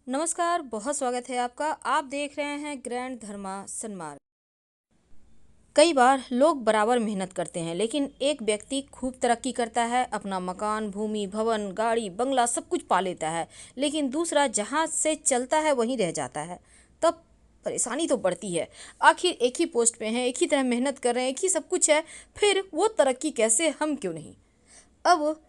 नमस्कार, बहुत स्वागत है आपका। आप देख रहे हैं ग्रैंड धर्मा सन्मार्ग। कई बार लोग बराबर मेहनत करते हैं, लेकिन एक व्यक्ति खूब तरक्की करता है, अपना मकान, भूमि, भवन, गाड़ी, बंगला सब कुछ पा लेता है, लेकिन दूसरा जहां से चलता है वहीं रह जाता है। तब परेशानी तो बढ़ती है। आखिर एक ही पोस्ट पे हैं, एक ही तरह मेहनत कर रहे हैं, एक ही सब कुछ है, फिर वो तरक्की कैसे, हम क्यों नहीं। अब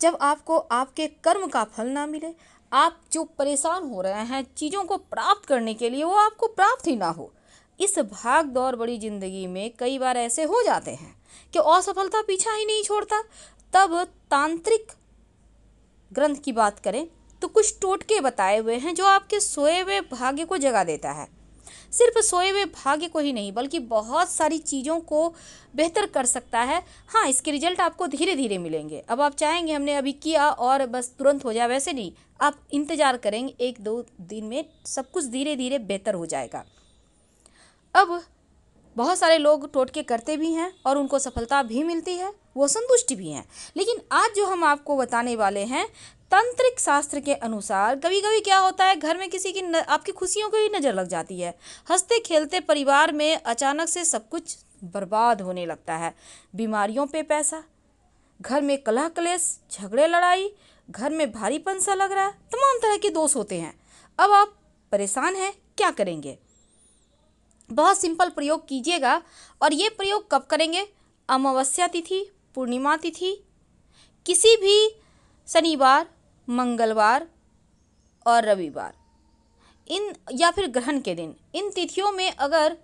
जब आपको आपके कर्म का फल ना मिले, आप जो परेशान हो रहे हैं चीज़ों को प्राप्त करने के लिए, वो आपको प्राप्त ही ना हो। इस भाग दौड़ बड़ी ज़िंदगी में कई बार ऐसे हो जाते हैं कि असफलता पीछा ही नहीं छोड़ता। तब तांत्रिक ग्रंथ की बात करें तो कुछ टोटके बताए हुए हैं जो आपके सोए हुए भाग्य को जगा देता है। सिर्फ सोए हुए भाग्य को ही नहीं, बल्कि बहुत सारी चीज़ों को बेहतर कर सकता है। हाँ, इसके रिजल्ट आपको धीरे धीरे मिलेंगे। अब आप चाहेंगे हमने अभी किया और बस तुरंत हो जाए, वैसे नहीं। आप इंतज़ार करेंगे, 1-2 दिन में सब कुछ धीरे धीरे बेहतर हो जाएगा। अब बहुत सारे लोग टोटके करते भी हैं और उनको सफलता भी मिलती है, वो संतुष्ट भी हैं। लेकिन आज जो हम आपको बताने वाले हैं, तांत्रिक शास्त्र के अनुसार कभी कभी क्या होता है, घर में किसी की आपकी खुशियों को ही नज़र लग जाती है। हंसते खेलते परिवार में अचानक से सब कुछ बर्बाद होने लगता है। बीमारियों पे पैसा, घर में कलह कलेश, झगड़े लड़ाई, घर में भारीपन सा लग रहा है, तमाम तरह के दोष होते हैं। अब आप परेशान हैं, क्या करेंगे? बहुत सिंपल प्रयोग कीजिएगा। और ये प्रयोग कब करेंगे? अमावस्या तिथि, पूर्णिमा तिथि, किसी भी शनिवार, मंगलवार और रविवार, इन या फिर ग्रहण के दिन, इन तिथियों में अगर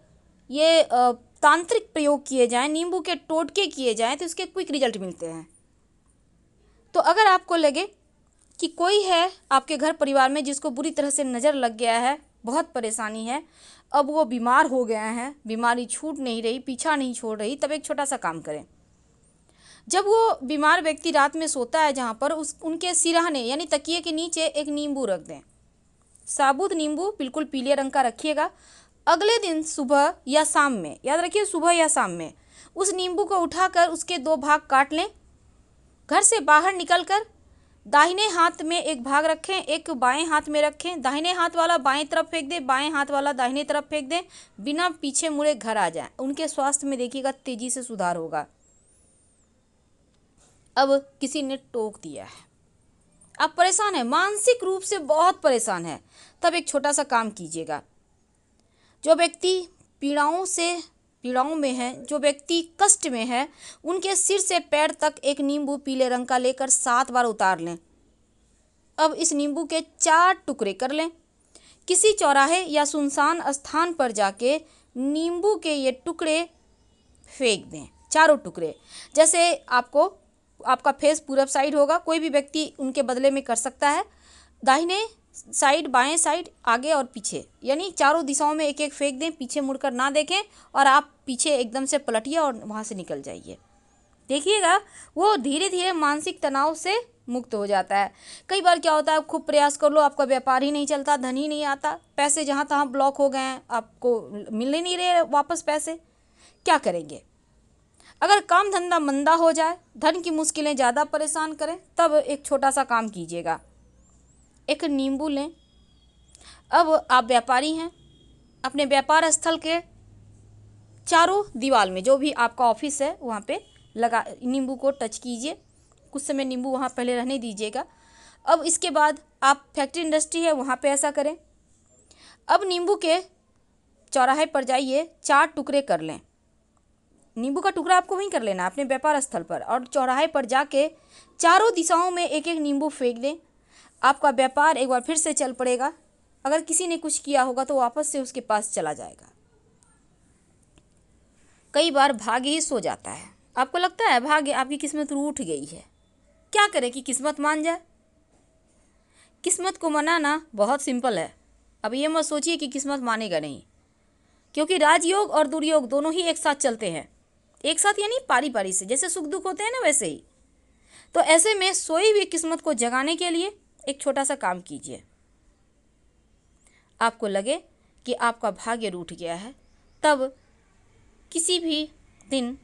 ये तांत्रिक प्रयोग किए जाएं, नींबू के टोटके किए जाएं, तो इसके क्विक रिजल्ट मिलते हैं। तो अगर आपको लगे कि कोई है आपके घर परिवार में जिसको बुरी तरह से नज़र लग गया है, बहुत परेशानी है, अब वो बीमार हो गया है, बीमारी छूट नहीं रही, पीछा नहीं छोड़ रही, तब एक छोटा सा काम करें। जब वो बीमार व्यक्ति रात में सोता है, जहाँ पर उनके सिरहाने यानी तकिए के नीचे एक नींबू रख दें। साबुत नींबू बिल्कुल पीले रंग का रखिएगा। अगले दिन सुबह या शाम में, याद रखिए सुबह या शाम में, उस नींबू को उठाकर उसके 2 भाग काट लें। घर से बाहर निकलकर दाहिने हाथ में एक भाग रखें, एक बाएं हाथ में रखें। दाहिने हाथ वाला बाएं तरफ फेंक दें, बाएं हाथ वाला दाहिने तरफ फेंक दें। बिना पीछे मुड़े घर आ जाएं। उनके स्वास्थ्य में देखिएगा तेजी से सुधार होगा। अब किसी ने टोक दिया है, आप परेशान हैं, मानसिक रूप से बहुत परेशान है, तब एक छोटा सा काम कीजिएगा। जो व्यक्ति पीड़ाओं में है, जो व्यक्ति कष्ट में है, उनके सिर से पैर तक एक नींबू पीले रंग का लेकर 7 बार उतार लें। अब इस नींबू के 4 टुकड़े कर लें। किसी चौराहे या सुनसान स्थान पर जाके नींबू के ये टुकड़े फेंक दें, चारों टुकड़े। जैसे आपका फेस पूरब साइड होगा, कोई भी व्यक्ति उनके बदले में कर सकता है। दाहिने साइड, बाएं साइड, आगे और पीछे, यानी चारों दिशाओं में एक एक फेंक दें, पीछे मुड़कर ना देखें और आप पीछे एकदम से पलटिए और वहाँ से निकल जाइए। देखिएगा वो धीरे धीरे मानसिक तनाव से मुक्त हो जाता है। कई बार क्या होता है, आप खूब प्रयास कर लो, आपका व्यापार ही नहीं चलता, धन ही नहीं आता, पैसे जहाँ तहाँ ब्लॉक हो गए हैं, आपको मिल नहीं रहे वापस पैसे, क्या करेंगे? अगर काम धंधा मंदा हो जाए, धन की मुश्किलें ज़्यादा परेशान करें, तब एक छोटा सा काम कीजिएगा। एक नींबू लें। अब आप व्यापारी हैं, अपने व्यापार स्थल के चारों दीवार में, जो भी आपका ऑफिस है वहाँ पे लगा, नींबू को टच कीजिए। कुछ समय नींबू वहाँ पहले रहने दीजिएगा। अब इसके बाद आप फैक्ट्री इंडस्ट्री है वहाँ पे ऐसा करें। अब नींबू के चौराहे पर जाइए, 4 टुकड़े कर लें। नींबू का टुकड़ा आपको वहीं कर लेना है अपने व्यापार स्थल पर, और चौराहे पर जाके चारों दिशाओं में एक एक नींबू फेंक दें। आपका व्यापार एक बार फिर से चल पड़ेगा। अगर किसी ने कुछ किया होगा तो वापस से उसके पास चला जाएगा। कई बार भाग्य ही सो जाता है, आपको लगता है भाग्य, आपकी किस्मत रूठ गई है। क्या करें कि किस्मत मान जाए? किस्मत को मनाना बहुत सिंपल है। अब ये मत सोचिए कि किस्मत मानेगा नहीं, क्योंकि राजयोग और दुर्योग दोनों ही एक साथ चलते हैं। एक साथ यानी पारी पारी से, जैसे सुख दुख होते हैं ना, वैसे ही। तो ऐसे में सोई हुई किस्मत को जगाने के लिए एक छोटा सा काम कीजिए। आपको लगे कि आपका भाग्य रूठ गया है, तब किसी भी दिन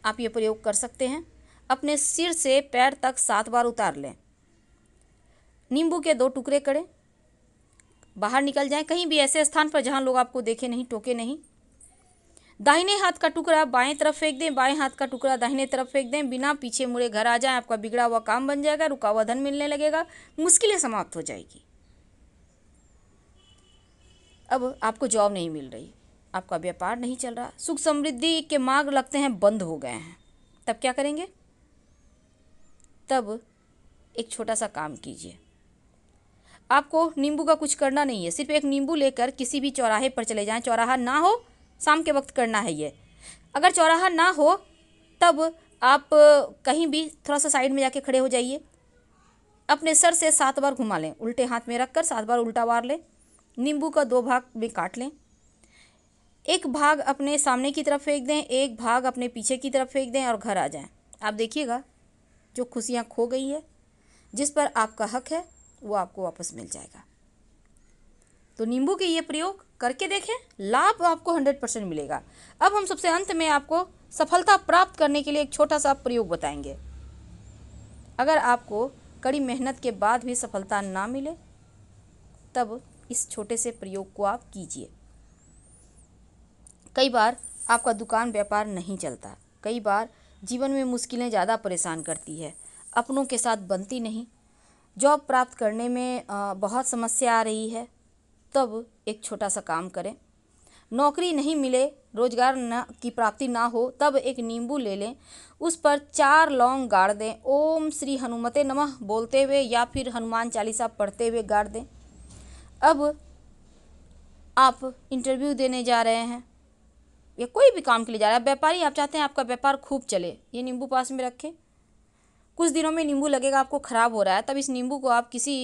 आप ये प्रयोग कर सकते हैं। अपने सिर से पैर तक 7 बार उतार लें। नींबू के 2 टुकड़े करें, बाहर निकल जाएं, कहीं भी ऐसे स्थान पर जहां लोग आपको देखे नहीं, टोके नहीं। दाहिने हाथ का टुकड़ा बाएं तरफ फेंक दें, बाएं हाथ का टुकड़ा दाहिने तरफ फेंक दें, बिना पीछे मुड़े घर आ जाएं। आपका बिगड़ा हुआ काम बन जाएगा, रुका हुआ धन मिलने लगेगा, मुश्किलें समाप्त हो जाएगी। अब आपको जॉब नहीं मिल रही, आपका व्यापार नहीं चल रहा, सुख समृद्धि के मार्ग लगते हैं बंद हो गए हैं, तब क्या करेंगे? तब एक छोटा सा काम कीजिए। आपको नींबू का कुछ करना नहीं है, सिर्फ एक नींबू लेकर किसी भी चौराहे पर चले जाएं। चौराहा ना हो, शाम के वक्त करना है ये। अगर चौराहा ना हो तब आप कहीं भी थोड़ा सा साइड में जाके खड़े हो जाइए। अपने सर से 7 बार घुमा लें, उल्टे हाथ में रखकर 7 बार उल्टा मार लें। नींबू का 2 भाग में काट लें, एक भाग अपने सामने की तरफ फेंक दें, एक भाग अपने पीछे की तरफ फेंक दें और घर आ जाएं। आप देखिएगा जो खुशियाँ खो गई है, जिस पर आपका हक है, वो आपको वापस मिल जाएगा। तो नींबू के ये प्रयोग करके देखें, लाभ आपको 100% मिलेगा। अब हम सबसे अंत में आपको सफलता प्राप्त करने के लिए एक छोटा सा प्रयोग बताएंगे। अगर आपको कड़ी मेहनत के बाद भी सफलता ना मिले, तब इस छोटे से प्रयोग को आप कीजिए। कई बार आपका दुकान व्यापार नहीं चलता, कई बार जीवन में मुश्किलें ज़्यादा परेशान करती है, अपनों के साथ बनती नहीं, जॉब प्राप्त करने में बहुत समस्या आ रही है, तब एक छोटा सा काम करें। नौकरी नहीं मिले, रोजगार की प्राप्ति ना हो, तब एक नींबू ले लें, उस पर 4 लौंग गाड़ दें, ओम श्री हनुमते नमः बोलते हुए या फिर हनुमान चालीसा पढ़ते हुए गाड़ दें। अब आप इंटरव्यू देने जा रहे हैं या कोई भी काम के लिए जा रहे हैं, व्यापारी, आप चाहते हैं आपका व्यापार खूब चले, ये नींबू पास में रखें। कुछ दिनों में नींबू लगेगा आपको ख़राब हो रहा है, तब इस नींबू को आप किसी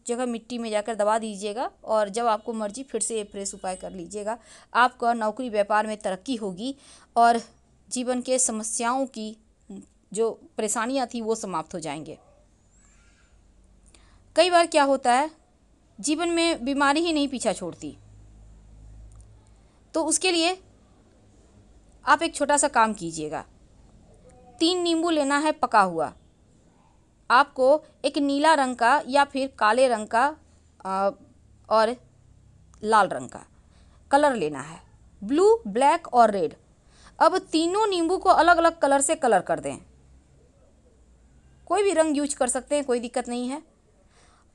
जगह मिट्टी में जाकर दबा दीजिएगा और जब आपको मर्जी फिर से ये फ्रेश उपाय कर लीजिएगा। आपका नौकरी व्यापार में तरक्की होगी और जीवन के समस्याओं की जो परेशानियां थी वो समाप्त हो जाएंगे। कई बार क्या होता है, जीवन में बीमारी ही नहीं पीछा छोड़ती, तो उसके लिए आप एक छोटा सा काम कीजिएगा। 3 नींबू लेना है पका हुआ, आपको एक नीला रंग का या फिर काले रंग का और लाल रंग का कलर लेना है, ब्लू, ब्लैक और रेड। अब तीनों नींबू को अलग अलग कलर से कलर कर दें, कोई भी रंग यूज कर सकते हैं, कोई दिक्कत नहीं है।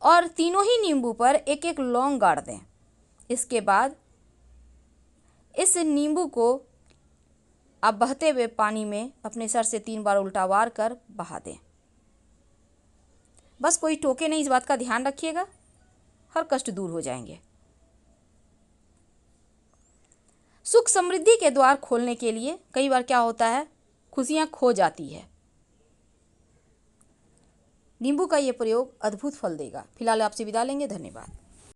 और तीनों ही नींबू पर एक एक लौंग गाड़ दें। इसके बाद इस नींबू को आप बहते हुए पानी में अपने सर से 3 बार उल्टा वार कर बहा दें। बस कोई टोके नहीं, इस बात का ध्यान रखिएगा, हर कष्ट दूर हो जाएंगे। सुख समृद्धि के द्वार खोलने के लिए कई बार क्या होता है, खुशियां खो जाती है। नींबू का ये प्रयोग अद्भुत फल देगा। फिलहाल आपसे विदा लेंगे, धन्यवाद।